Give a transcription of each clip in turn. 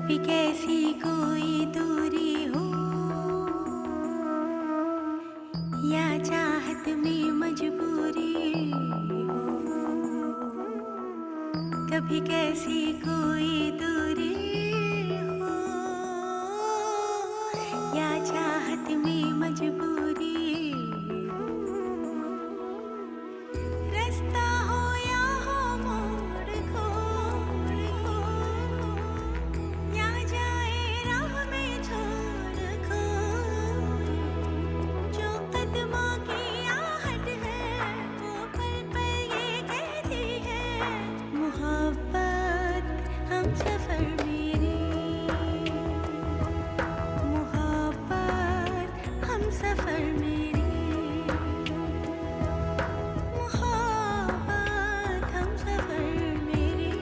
कभी कैसी कोई दूरी हो या चाहत में मजबूरी हो, कभी कैसी कोई दूरी हो या चाहत में मजबूरी हो, रास्ता हो या हो मोड़ खोड़ हो, या जाए राह में छोड़ खोए, जो कदमों की आहट है वो पल पल ये कहती है, मोहब्बत हम सफर मेरे, मोहब्बत हम सफर मेरे, मोहब्बत हम सफर मेरे।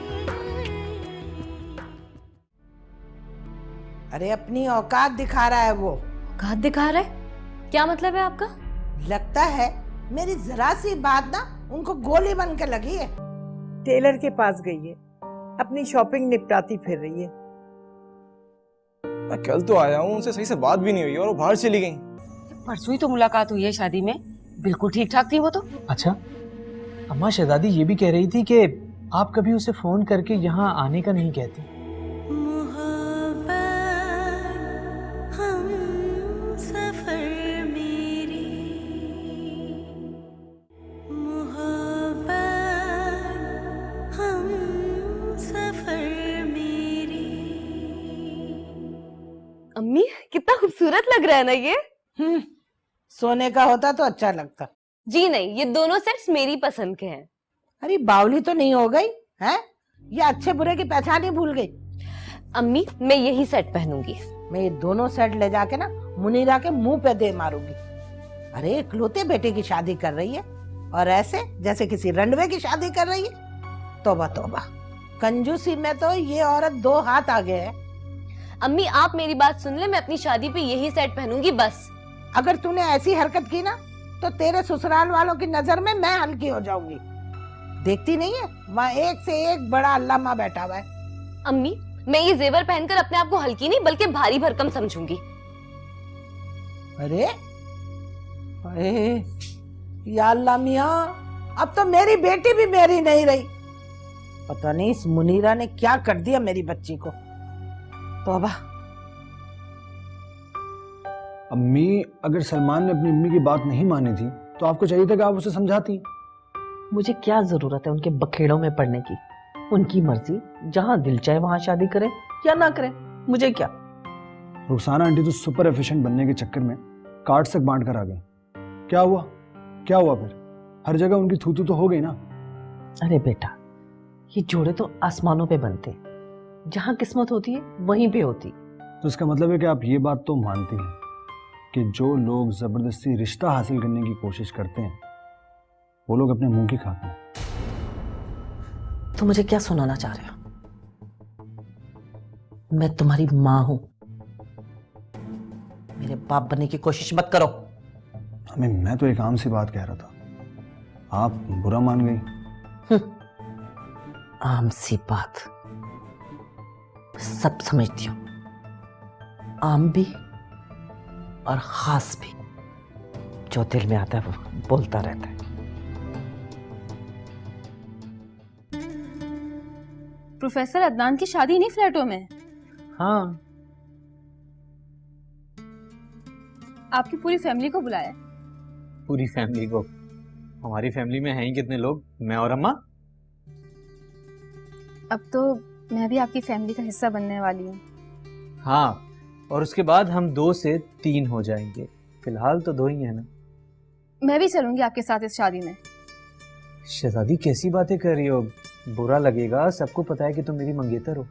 अरे अपनी औकात दिखा रहा है वो। औकात दिखा रहा है? क्या मतलब है आपका? लगता है मेरी जरा सी बात ना उनको गोली बन के लगी है। टेलर के पास गई है, अपनी शॉपिंग निपटाती फिर रही है। मैं कल तो आया हूँ, उनसे सही से बात भी नहीं हुई और वो बाहर चली गई। परसों ही तो मुलाकात हुई है शादी में, बिल्कुल ठीक ठाक थी वो तो। अच्छा, अम्मा शहजादी ये भी कह रही थी कि आप कभी उसे फोन करके यहाँ आने का नहीं कहती। मोहब्बत हम सफर मेरे, मोहब्बत हम सफर मेरे। अम्मी कितना खूबसूरत लग रहा है ना ये। सोने का होता तो अच्छा लगता। जी नहीं, ये दोनों सेट्स मेरी पसंद के हैं। अरे बावली तो नहीं हो गई है? ये अच्छे बुरे की पहचान ही भूल गई। अम्मी मैं यही सेट पहनूंगी। मैं ये दोनों सेट ले जाके ना मुनीरा के मुंह पे दे मारूंगी। अरे इकलौते बेटे की शादी कर रही है और ऐसे जैसे किसी रंडवे की शादी कर रही है। तौबा तौबा, कंजूसी में तो ये औरत दो हाथ आगे है। अम्मी आप मेरी बात सुन ले, मैं अपनी शादी पे यही सेट पहनूंगी बस। अगर तूने ऐसी हरकत की ना तो तेरे ससुराल वालों की नजर में मैं हल्की हो जाऊंगी। देखती नहीं है वहाँ एक से एक बड़ा अल्लामा बैठा हुआ है। अम्मी मैं ये जेवर पहनकर अपने आप को हल्की नहीं बल्कि भारी भरकम समझूंगी। अरे अरे या अल्लाह मियां, अब तो मेरी बेटी भी मेरी नहीं रही। पता नहीं इस मुनीरा ने क्या कर दिया मेरी बच्ची को। तौबा। अम्मी, अगर सलमान ने अपनी अम्मी की बात नहीं मानी थी तो आपको चाहिए था कि आप उसे समझाती। मुझे क्या जरूरत है उनके बखेड़ों में पड़ने की? उनकी मर्जी, जहां दिल चाहे वहां शादी करें या ना करें, मुझे क्या। रुखसाना आंटी तो सुपर एफिशिएंट बनने के चक्कर में कार्ड्स तक बांट कर आ गई। क्या हुआ? क्या हुआ फिर? हर जगह उनकी थूथू तो हो गई ना। अरे बेटा, ये जोड़े तो आसमानों पे बनते, जहां किस्मत होती है वहीं पे होती। तो इसका मतलब है कि आप ये बात तो मानती हैं कि जो लोग जबरदस्ती रिश्ता हासिल करने की कोशिश करते हैं वो लोग अपने मुंह की खाते हैं। तो मुझे क्या सुनाना चाह रहे हो? मैं तुम्हारी माँ हूं, मेरे बाप बनने की कोशिश मत करो। हमें, मैं तो एक आम सी बात कह रहा था, आप बुरा मान गई। आम सी बात सब समझती हूँ, आम भी और खास भी। जो दिल में आता है वो बोलता रहता है। प्रोफेसर अदनान की शादी नहीं फ्लैटों में? हाँ, आपकी पूरी फैमिली को बुलाया? पूरी फैमिली को? हमारी फैमिली में हैं ही कितने लोग? मैं और अम्मा। अब तो मैं भी आपकी फैमिली का हिस्सा बनने वाली हूँ। हाँ, और उसके बाद हम 2 से 3 हो जाएंगे। फिलहाल तो 2 ही है ना। मैं भी चलूंगी आपके साथ इस शादी में। शहजादी कैसी बातें कर रही हो? बुरा लगेगा, सबको पता है कि तुम मेरी मंगेतर हो।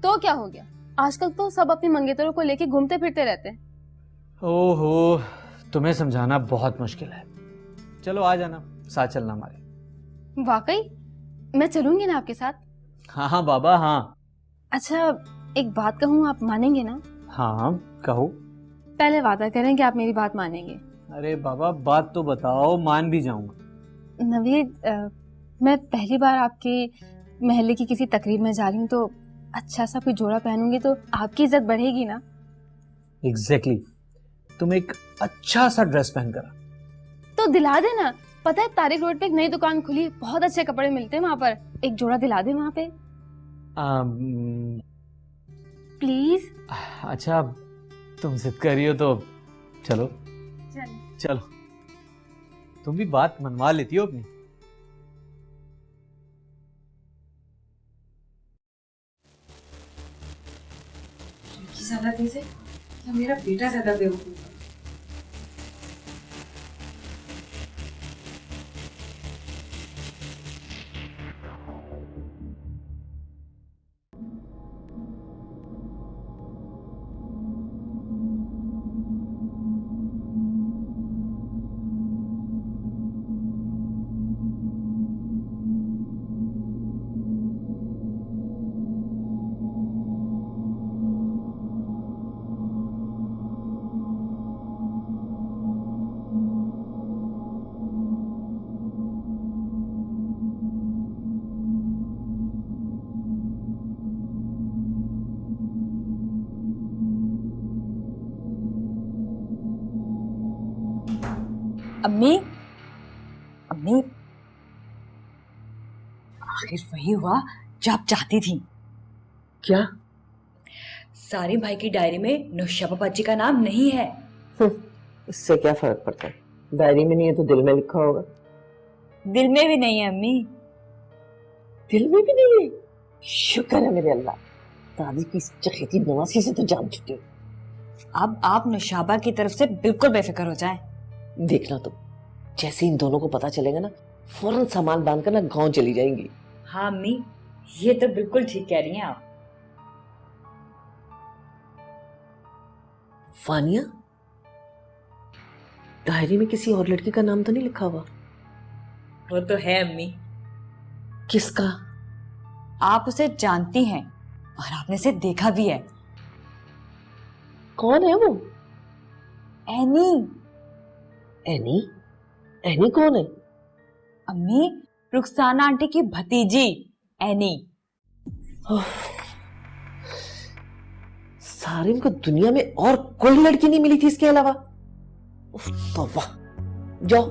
तो क्या हो गया, आजकल तो सब अपनी मंगेतरों को लेके घूमते फिरते रहते हैं। ओहो, तुम्हें समझाना बहुत मुश्किल है। चलो आ जाना, साथ चलना हमारे। वाकई मैं चलूंगी ना आपके साथ? हाँ हाँ बाबा, हाँ। अच्छा एक बात कहूँ, आप मानेंगे ना? हाँ कहो। पहले वादा करें कि आप मेरी बात मानेंगे। अरे बाबा बात तो बताओ, मान भी जाऊंगा। नवीद, मैं पहली बार आपके महल्ले की किसी तकरीब में जा रही हूँ, तो अच्छा सा कोई जोड़ा पहनूंगी तो आपकी इज्जत बढ़ेगी ना। एग्जैक्टली तुम एक अच्छा सा ड्रेस पहन कर तो दिला देना। पता है तारिक रोड पे एक नई दुकान खुली है, बहुत अच्छे कपड़े मिलते हैं वहां पर। एक जोड़ा दिला दे वहां पे प्लीज। अच्छा तुम जिद कर रही हो तो चलो चलो, तुम भी बात मनवा लेती हो अपनी। ज्यादा तेज है या मेरा बेटा ज्यादा बेवकूफ है? अम्मी, अम्मी, आखिर वही हुआ जो आप चाहती थी। क्या? सारिम भाई की डायरी में नौशाबा बाजी का नाम नहीं है। इससे क्या फर्क पड़ता है? डायरी में नहीं है तो दिल में लिखा होगा। दिल में भी नहीं है अम्मी। दिल में भी नहीं है? शुक्र है मेरे अल्लाह, दादी की इस चखेती नवासी से तो जान छूटे। अब आप नौशाबा की तरफ से बिल्कुल बेफिक्र हो जाएं। देखना तुम, जैसे इन दोनों को पता चलेगा ना, फौरन सामान बांधकर ना गांव चली जाएंगी। हाँ अम्मी, ये तो बिल्कुल ठीक कह रही हैं आप। फानिया, डायरी में किसी और लड़की का नाम तो नहीं लिखा हुआ? वो तो है अम्मी। किसका? आप उसे जानती हैं और आपने उसे देखा भी है। कौन है वो? एनी। एनी? एनी कौन है? अम्मी, रुखसाना आंटी की भतीजी एनी। सारिम को दुनिया में और कोई लड़की नहीं मिली थी इसके अलावा? उफ, तौबा। जाओ,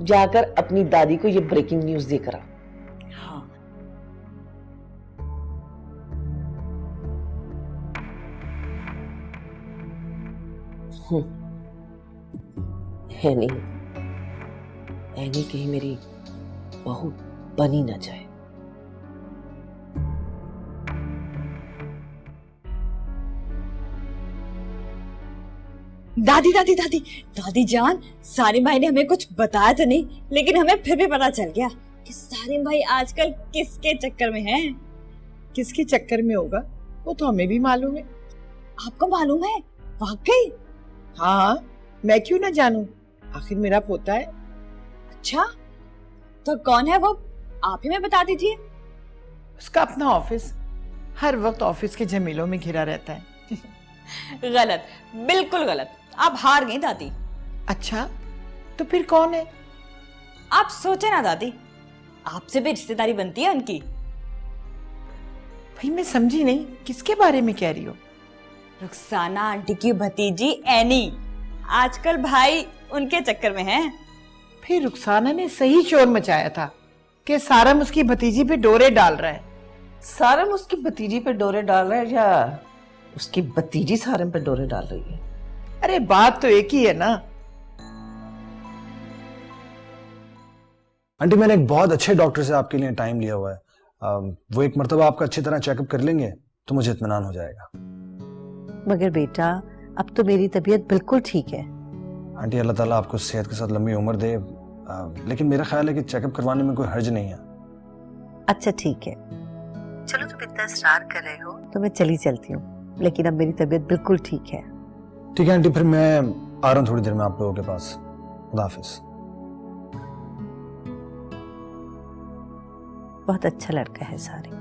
जाकर अपनी दादी को ये ब्रेकिंग न्यूज देकर आओ। हाँ। एनी, एनी कहीं मेरी बहू बनी ना जाए। दादी दादी दादी दादी जान, सारिम भाई ने हमें कुछ बताया तो नहीं, लेकिन हमें फिर भी पता चल गया कि सारिम भाई आजकल किसके चक्कर में हैं। किसके चक्कर में होगा वो तो हमें भी मालूम है। आपको मालूम है? वाकई? हाँ, मैं क्यों ना जानूं, आखिर मेरा पोता है। अच्छा, तो कौन है वो? आप ही में बता दीजिए। उसका अपना ऑफिस, हर वक्त ऑफिस के झमेलों में घिरा रहता है। गलत, बिल्कुल गलत। आप हार गई दादी। अच्छा, तो फिर कौन है? आप सोचे ना दादी, आपसे भी रिश्तेदारी बनती है उनकी। भाई मैं समझी नहीं, किसके बारे में कह रही हो? रुखसाना आंटी की भतीजी एनी, आजकल भाई उनके चक्कर में है। फिर रुखसाना ने सही शोर मचाया था कि सारम उसकी भतीजी पे डोरे डाल रहा है। सारम उसकी भतीजी पे डोरे डाल रहा है या उसकी भतीजी सारम पे डोरे डाल रही है? अरे बात तो एक ही है ना। आंटी, मैंने एक बहुत अच्छे डॉक्टर से आपके लिए टाइम लिया हुआ है। वो एक मर्तबा आपका अच्छी तरह चेकअप कर लेंगे तो मुझे इत्मीनान हो जाएगा। मगर बेटा, अब तो मेरी तबीयत बिल्कुल ठीक है। आंटी, अल्लाह ताला आपको सेहत के साथ लंबी उम्र दे, लेकिन मेरा ख्याल है कि चेकअप करवाने में कोई हर्ज नहीं है। अच्छा ठीक है, चलो तुम इतना इसरार कर रहे हो तो मैं चली चलती हूँ, लेकिन अब मेरी तबीयत बिल्कुल ठीक है। ठीक है आंटी, फिर मैं आ रहा हूँ थोड़ी देर में आप लोगों के पास। खुदा हाफिज। बहुत अच्छा लड़का है सारी।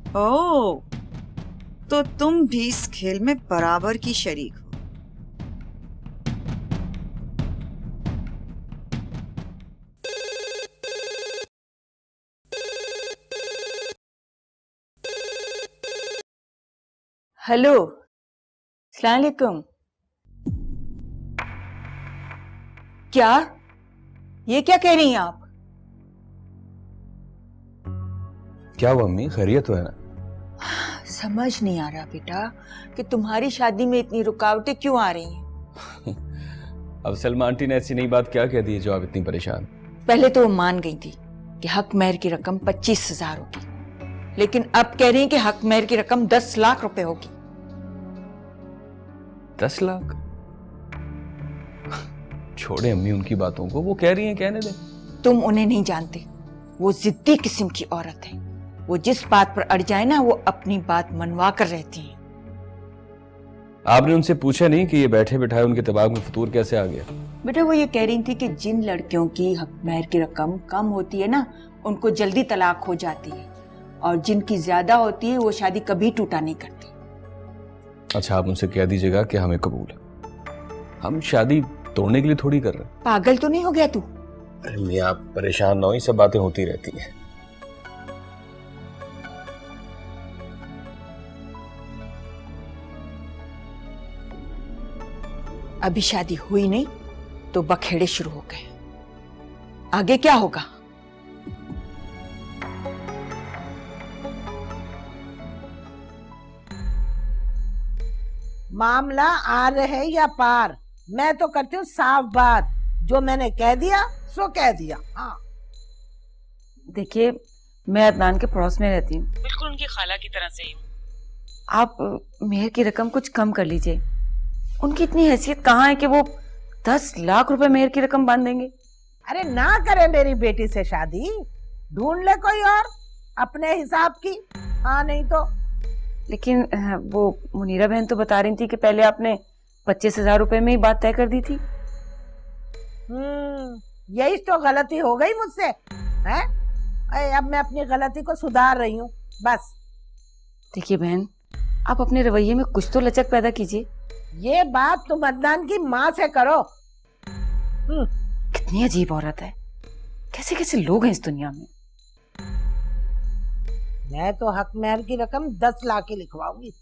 ओह, तो तुम भी इस खेल में बराबर की शरीक हो। हेलो, अस्सलाम वालेकुम। क्या? ये क्या कह रही हैं आप? क्या हुआ अम्मी, खैरियत तो है ना? समझ नहीं आ रहा बेटा कि तुम्हारी शादी में इतनी रुकावटें क्यों आ रही हैं। अब सलमा आंटी ने ऐसी नई बात क्या कह दी है जो आप इतनी परेशान? पहले तो वो मान गई थी कि हक मेहर की रकम 25,000 होगी, लेकिन अब कह रही हैं कि हक मेहर की रकम 10 लाख रुपए होगी। 10 लाख? छोड़े अम्मी उनकी बातों को, वो कह रही हैं, कहने दे। तुम उन्हें नहीं जानते, वो जिद्दी किस्म की औरत है। वो जिस बात पर अड़ जाए ना, वो अपनी बात मनवा कर रहती है। आपने उनसे पूछा नहीं कि ये बैठे बिठाए उनके दिमाग में फतूर कैसे आ गया? बेटा वो ये कह रही थी कि जिन लड़कियों की हक मेहर की रकम कम होती है ना, उनको जल्दी तलाक हो जाती है, और जिनकी ज्यादा होती है वो शादी कभी टूटा नहीं करती। अच्छा, आप उनसे कह दीजिएगा कि हमें कबूल है, हम शादी तोड़ने के लिए थोड़ी कर रहे हैं। पागल तो नहीं हो गया तू? अरे मियां, आप परेशान ना हो, ये सब बातें होती रहती हैं। अभी शादी हुई नहीं तो बखेड़े शुरू हो गए। आगे क्या होगा? मामला आर है या पार, मैं तो करती हूँ साफ बात। जो मैंने कह दिया सो कह दिया। हाँ, देखिए मैं अदनान के पड़ोस में रहती हूँ, बिल्कुल उनकी खाला की तरह से ही हूँ। आप मेहर की रकम कुछ कम कर लीजिए। उनकी इतनी हैसियत कहाँ है कि वो 10 लाख रुपए मेहर की रकम बांध देंगे। अरे ना करे मेरी बेटी से शादी, ढूंढ ले कोई और अपने हिसाब की। हाँ नहीं तो। लेकिन वो मुनीरा बहन तो बता रही थी कि पहले आपने 25,000 रुपए में ही बात तय कर दी थी। यही तो गलती हो गई मुझसे है। अब मैं अपनी गलती को सुधार रही हूँ बस। देखिए बहन, आप अपने रवैये में कुछ तो लचक पैदा कीजिए। ये बात तुम अदनान की माँ से करो। कितनी अजीब औरत है, कैसे कैसे लोग हैं इस दुनिया में। मैं तो हक मेहर की रकम 10 लाख की लिखवाऊंगी।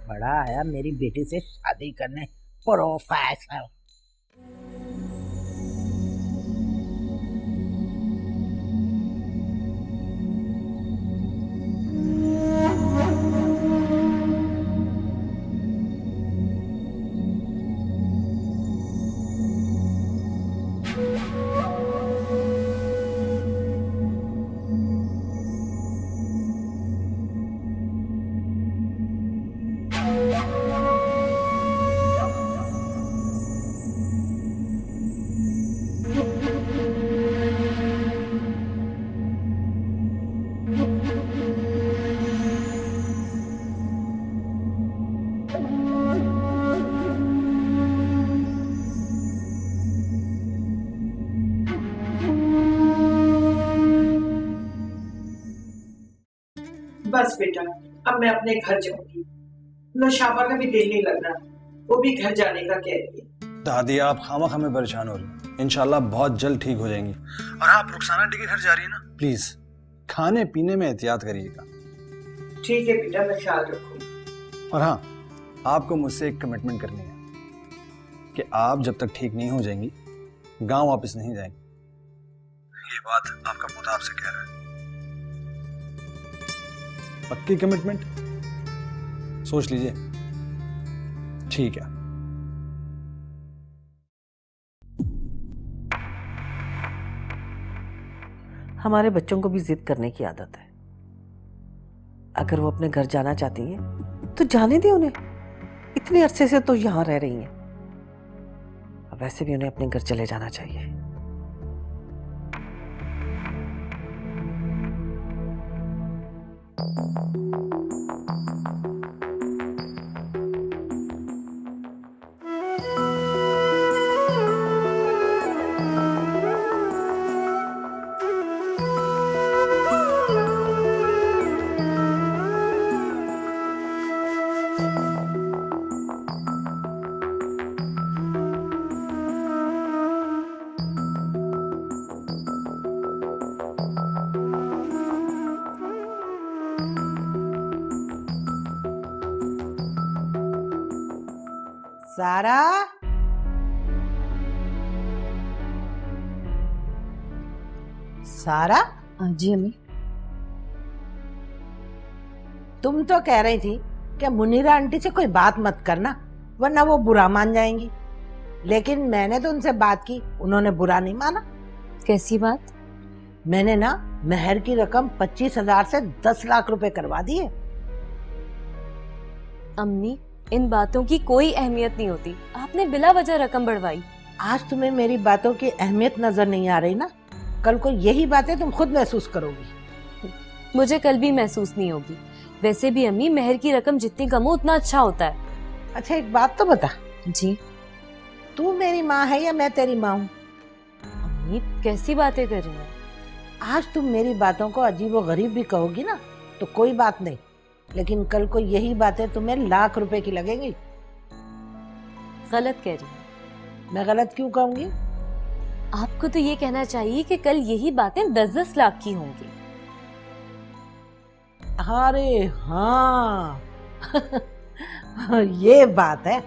बड़ा आया मेरी बेटी से शादी करने, प्रोफेसर। बस बेटा, अब मैं अपने घर जाऊंगी। नौशाबा का भी दिल नहीं लग रहा, वो भी घर जाने का कह रही है। दादी आप खामा खामे परेशान हो रही हैं, इंशाल्लाह बहुत जल्द ठीक हो जाएंगी। और आप रुखसाना आंटी के घर जा रही है ना, प्लीज खाने पीने में एहतियात करिएगा। ठीक है बेटा, मैं ख्याल रखूंगी। और हाँ, आपको मुझसे एक कमिटमेंट करनी है कि आप जब तक ठीक नहीं हो जाएंगी गांव वापस नहीं जाएंगी। ये बात आपका पोता आपसे कह रहा है। पक्की कमिटमेंट? सोच लीजिए। ठीक है। हमारे बच्चों को भी जिद करने की आदत है। अगर वो अपने घर जाना चाहती हैं तो जाने दें उन्हें। इतने अरसे से तो यहाँ रह रही हैं, अब वैसे भी उन्हें अपने घर चले जाना चाहिए। सारा, सारा। जी अम्मी। तुम तो कह रही थी कि मुनीरा आंटी से कोई बात मत करना वरना वो बुरा मान जाएंगी, लेकिन मैंने तो उनसे बात की, उन्होंने बुरा नहीं माना। कैसी बात? मैंने ना मेहर की रकम 25,000 से 10 लाख रुपए करवा दी है। अम्मी, इन बातों की कोई अहमियत नहीं होती, आपने बिला वजह रकम बढ़वाई। आज तुम्हें मेरी बातों की अहमियत नजर नहीं आ रही ना, कल को यही बातें तुम खुद महसूस करोगी। मुझे कल भी महसूस नहीं होगी। वैसे भी अम्मी, मेहर की रकम जितनी कम हो उतना अच्छा होता है। अच्छा एक बात तो बता। जी। तू मेरी माँ है या मैं तेरी माँ हूँ? अम्मी कैसी बातें कर रही हैं? आज तुम मेरी बातों को अजीबो गरीब भी कहोगी ना तो कोई बात नहीं, लेकिन कल को यही बातें तुम्हें लाख रुपए की लगेंगी। गलत कह रही हैं। मैं गलत क्यों कहूंगी? आपको तो ये कहना चाहिए कि कल यही बातें 10-10 लाख की होंगी। अरे हाँ ये बात है।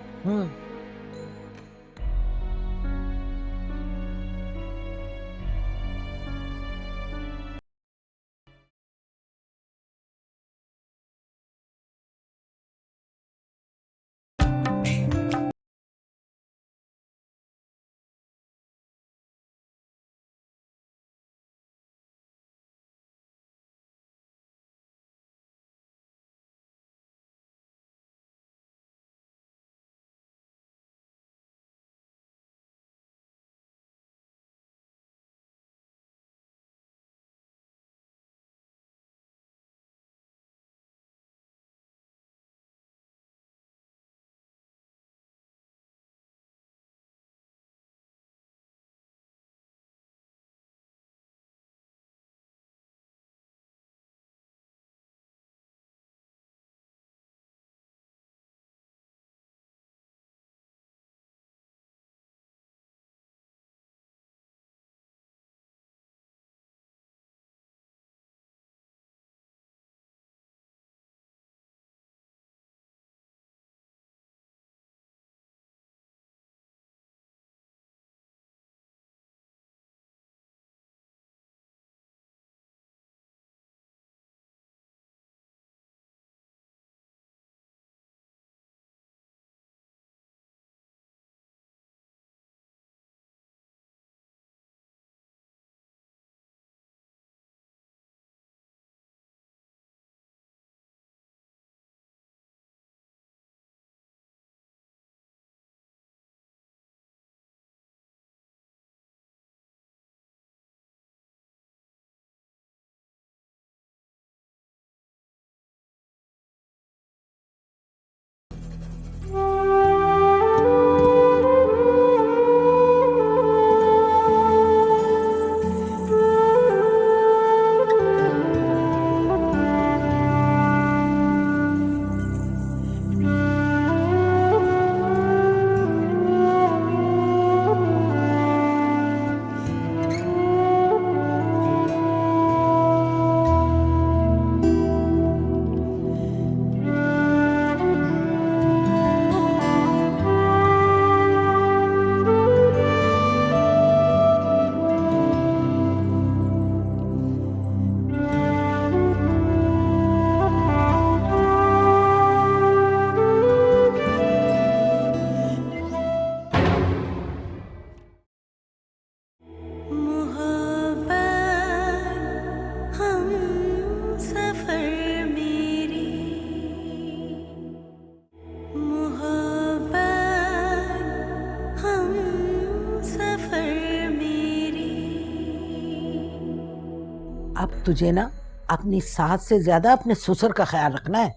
अब तुझे ना अपनी सास से ज्यादा अपने ससुर का ख्याल रखना है।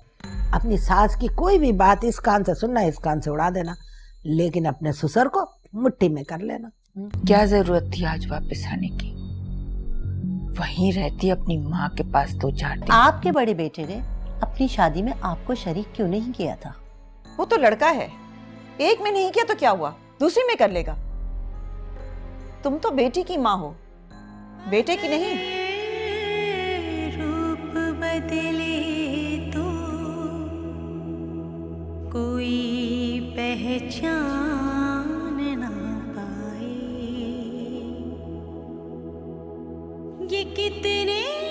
अपनी सास की कोई भी बात इस कान से सुनना, इस कान से उड़ा देना, लेकिन अपने ससुर को मुट्ठी में कर लेना। क्या जरूरत थी आज वापस आने की? वहीं रहती अपनी माँ के पास 2-4 दिन। आपके बड़े बेटे ने अपनी शादी में आपको शरीक क्यों नहीं किया था? वो तो लड़का है, एक में नहीं किया तो क्या हुआ, दूसरी में कर लेगा। तुम तो बेटी की माँ हो, बेटे की नहीं। रूप बदले तो कोई पहचान कितने